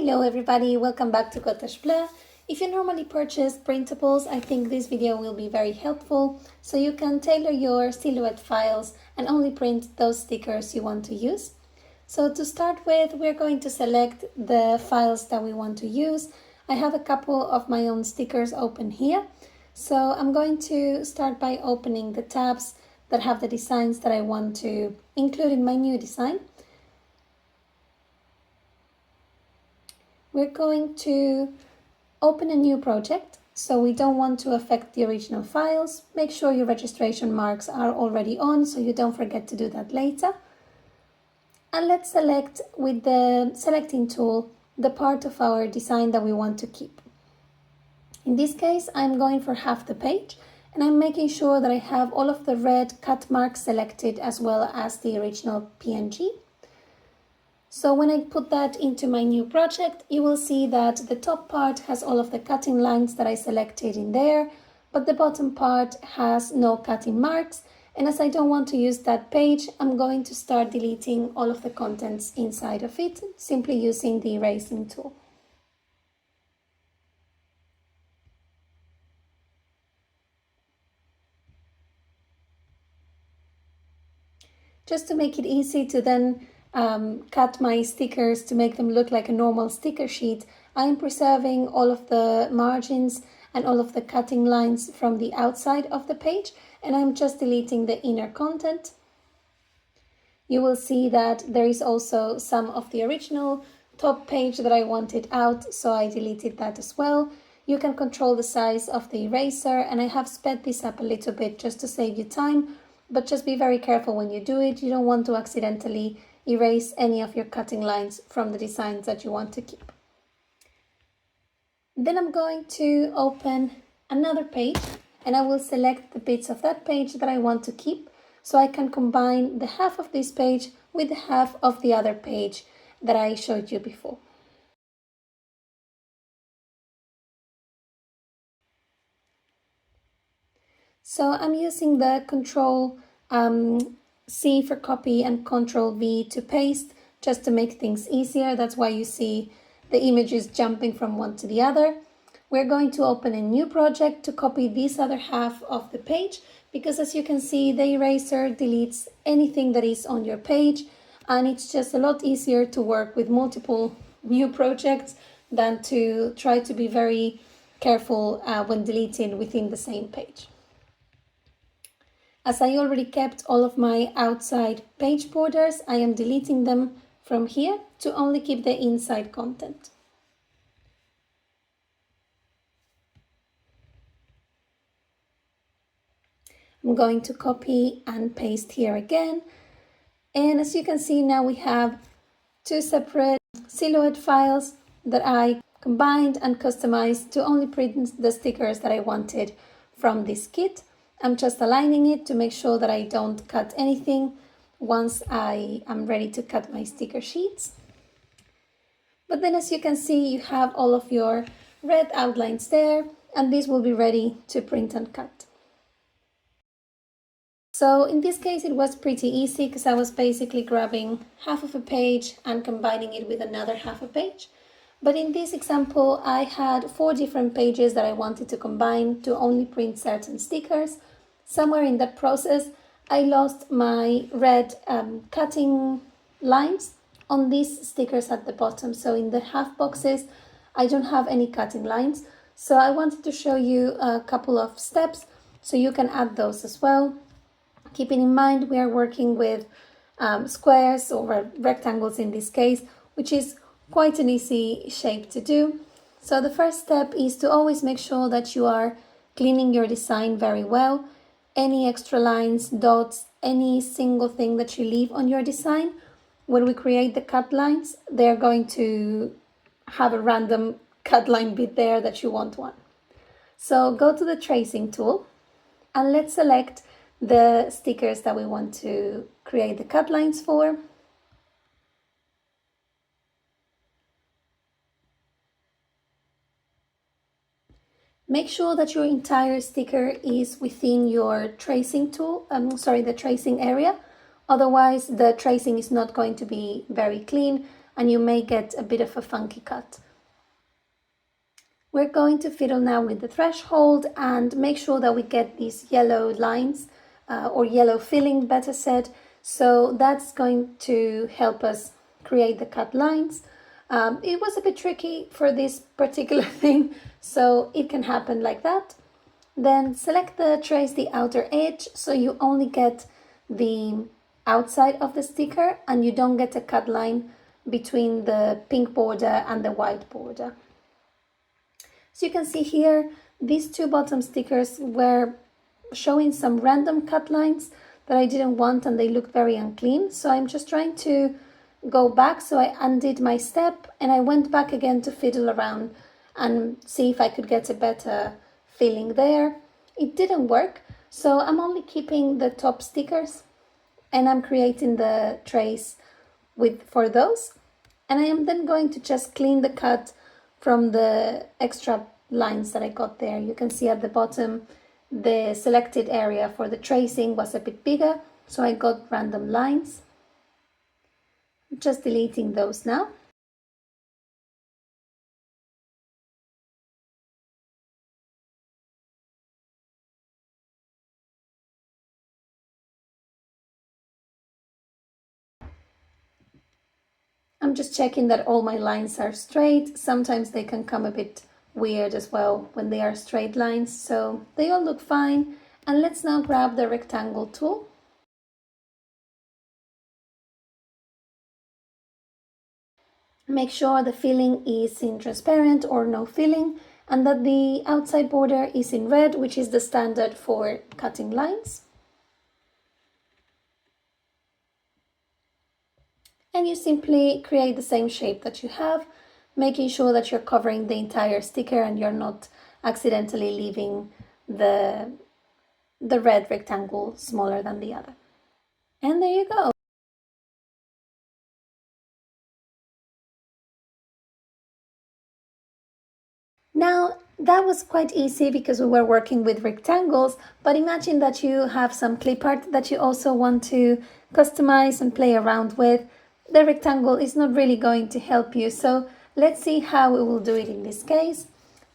Hello everybody, welcome back to Cottage Bleu. If you normally purchase printables, I think this video will be very helpful so you can tailor your silhouette files and only print those stickers you want to use. So to start with, we're going to select the files that we want to use. I have a couple of my own stickers open here. So I'm going to start by opening the tabs that have the designs that I want to include in my new design. We're going to open a new project, so we don't want to affect the original files. Make sure your registration marks are already on so you don't forget to do that later. And let's select with the selecting tool the part of our design that we want to keep. In this case, I'm going for half the page and I'm making sure that I have all of the red cut marks selected as well as the original PNG. So when I put that into my new project, you will see that the top part has all of the cutting lines that I selected in there, but the bottom part has no cutting marks. And as I don't want to use that page, I'm going to start deleting all of the contents inside of it, simply using the erasing tool. Just to make it easy to then cut my stickers to make them look like a normal sticker sheet, I am preserving all of the margins and all of the cutting lines from the outside of the page, and I'm just deleting the inner content. You will see that there is also some of the original top page that I wanted out, so I deleted that as well. You can control the size of the eraser, and I have sped this up a little bit just to save you time, but just be very careful when you do it. You don't want to accidentally erase any of your cutting lines from the designs that you want to keep. Then I'm going to open another page and I will select the bits of that page that I want to keep so I can combine the half of this page with the half of the other page that I showed you before. So I'm using the Control C for copy and Control V to paste, just to make things easier. That's why you see the images jumping from one to the other. We're going to open a new project to copy this other half of the page, because as you can see, the eraser deletes anything that is on your page, and it's just a lot easier to work with multiple new projects than to try to be very careful when deleting within the same page. As I already kept all of my outside page borders, I am deleting them from here to only keep the inside content. I'm going to copy and paste here again. And as you can see, now we have two separate silhouette files that I combined and customized to only print the stickers that I wanted from this kit. I'm just aligning it to make sure that I don't cut anything once I am ready to cut my sticker sheets. But then as you can see, you have all of your red outlines there, and this will be ready to print and cut. So in this case, it was pretty easy because I was basically grabbing half of a page and combining it with another half a page. But in this example, I had 4 different pages that I wanted to combine to only print certain stickers. Somewhere in that process, I lost my red cutting lines on these stickers at the bottom. So in the half boxes, I don't have any cutting lines. So I wanted to show you a couple of steps so you can add those as well. Keeping in mind, we are working with squares or rectangles in this case, which is quite an easy shape to do. So the first step is to always make sure that you are cleaning your design very well. Any extra lines, dots, any single thing that you leave on your design, when we create the cut lines, they're going to have a random cut line bit there that you won't want. So go to the tracing tool and let's select the stickers that we want to create the cut lines for. Make sure that your entire sticker is within your tracing tool, the tracing area. Otherwise, the tracing is not going to be very clean and you may get a bit of a funky cut. We're going to fiddle now with the threshold and make sure that we get these yellow lines or yellow filling, better said. So that's going to help us create the cut lines. It was a bit tricky for this particular thing, so it can happen like that. Then select the trace the outer edge, so you only get the outside of the sticker and you don't get a cut line between the pink border and the white border. So you can see here, these two bottom stickers were showing some random cut lines that I didn't want and they look very unclean. So I'm just trying to go back. So I undid my step and I went back again to fiddle around and see if I could get a better filling there. It didn't work. So I'm only keeping the top stickers and I'm creating the trace for those. And I am then going to just clean the cut from the extra lines that I got there. You can see at the bottom, the selected area for the tracing was a bit bigger, so I got random lines. I'm just deleting those now. I'm just checking that all my lines are straight. Sometimes they can come a bit weird as well when they are straight lines, so they all look fine. And let's now grab the rectangle tool. Make sure the filling is in transparent or no filling and that the outside border is in red, which is the standard for cutting lines. And you simply create the same shape that you have, making sure that you're covering the entire sticker and you're not accidentally leaving the red rectangle smaller than the other. And there you go. Now, that was quite easy because we were working with rectangles, but imagine that you have some clip art that you also want to customize and play around with. The rectangle is not really going to help you, so let's see how we will do it in this case.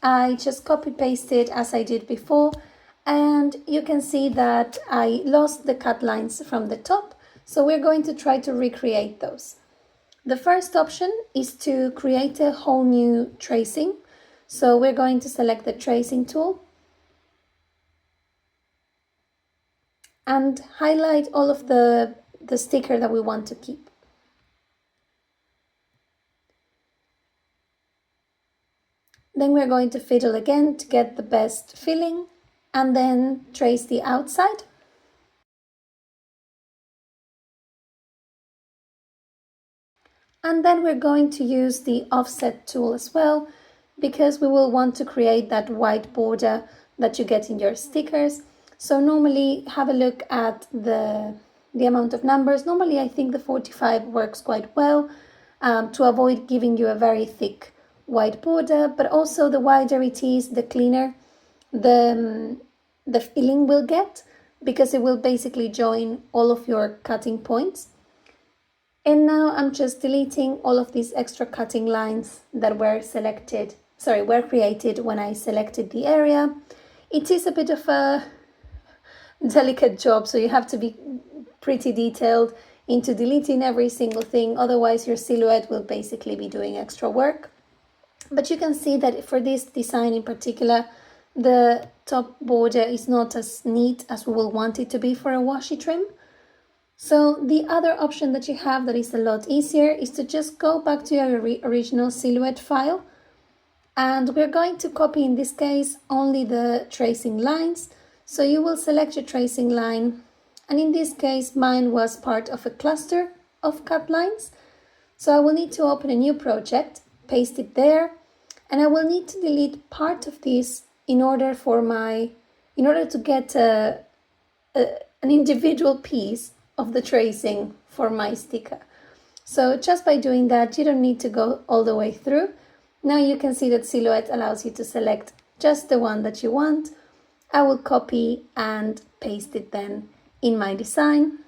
I just copy pasted as I did before, and you can see that I lost the cut lines from the top, so we're going to try to recreate those. The first option is to create a whole new tracing. So we're going to select the tracing tool and highlight all of the sticker that we want to keep. Then we're going to fiddle again to get the best filling and then trace the outside. And then we're going to use the offset tool as well, because we will want to create that white border that you get in your stickers. So normally have a look at the amount of numbers. Normally I think the 45 works quite well to avoid giving you a very thick white border, but also the wider it is, the cleaner the filling will get, because it will basically join all of your cutting points. And now I'm just deleting all of these extra cutting lines that were created when I selected the area. It is a bit of a delicate job, so you have to be pretty detailed into deleting every single thing, otherwise your silhouette will basically be doing extra work. But you can see that for this design in particular, the top border is not as neat as we will want it to be for a washi trim. So the other option that you have that is a lot easier is to just go back to your original silhouette file, and we're going to copy, in this case, only the tracing lines. So you will select your tracing line, and in this case mine was part of a cluster of cut lines. So I will need to open a new project, paste it there, and I will need to delete part of this in order to get an individual piece of the tracing for my sticker. So just by doing that, you don't need to go all the way through. Now you can see that Silhouette allows you to select just the one that you want. I will copy and paste it then in my design.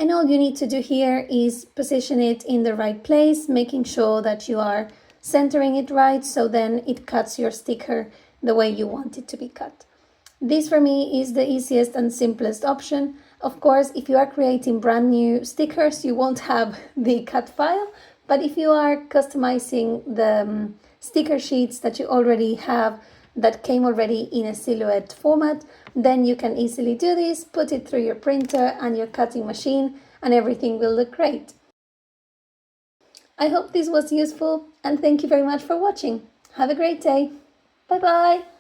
And all you need to do here is position it in the right place, making sure that you are centering it right, so then it cuts your sticker the way you want it to be cut. This for me is the easiest and simplest option. Of course, if you are creating brand new stickers, you won't have the cut file, but if you are customizing the sticker sheets that you already have that came already in a silhouette format, then you can easily do this, put it through your printer and your cutting machine, and everything will look great. I hope this was useful, and thank you very much for watching. Have a great day. Bye bye.